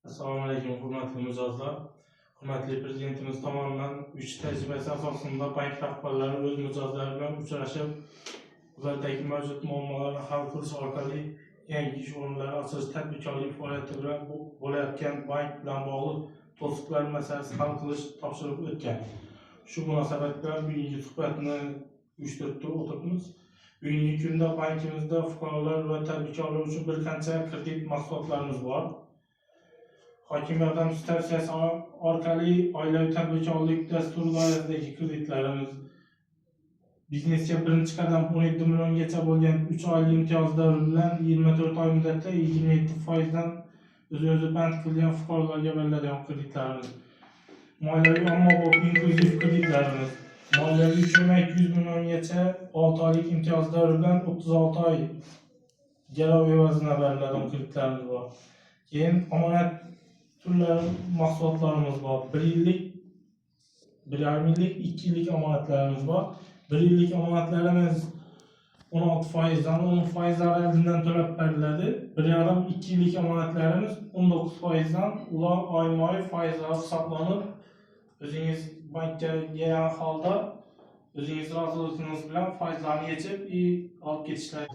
Assalomu alaykum, hurmatli mijozlar. Hurmatli prezidentimiz tomonidan 3 tajribasi asosida bank rahbarlari o'z mijozlari bilan uchrashib, ulardagi mavjud muammolarni hal qilish orqali yangi ish o'rinlari ochish tadbirkorlik faoliyati bilan bo'layotgan bank bilan bog'liq to'siqlar masalasini hal qilish topshirib o'tgan. Shu munosabat bilan bugungi suhbatni uyushtirib o'tiribmiz. Bugungi kunda bankimizda fuqarolar va tadbirkorlar uchun bir qancha kredit mahsulotlarimiz bor. Hokim yordam stansiyasi orqali oilaviy tadbirkorlik dasturi doirasidagi kreditlarimiz, biznesga birinchi qadam 17 milliongacha bo'lgan 3 oylik imtiyoz davri bilan 24 oy muddatda 27% dan o'zi band qilgan fuqarolarga beriladigan kreditlarimiz, moliyaviy ommabop inklyuziv kreditlarimiz, moliyaviy ko'mak 100 milliongacha 6 oylik imtiyoz davri bilan 36 oy garov evaziga beriladigan kreditlarimiz bor. Keyin omonat turlari mahsulotlarimiz bor. 1 yillik, 1,5 yillik, 2 yillik omonatlarimiz bor. 1 yillik omonatlarimiz 16% dan 10% aralığından to'lab beriladi. 1,5-2 yillik omonatlarimiz 19% dan ular oyma-oy foizlar hisoblanib, o'zingiz bankka kelgan holda o'zingiz roziligingiz bilan foizlarni yechib olib ketishlar.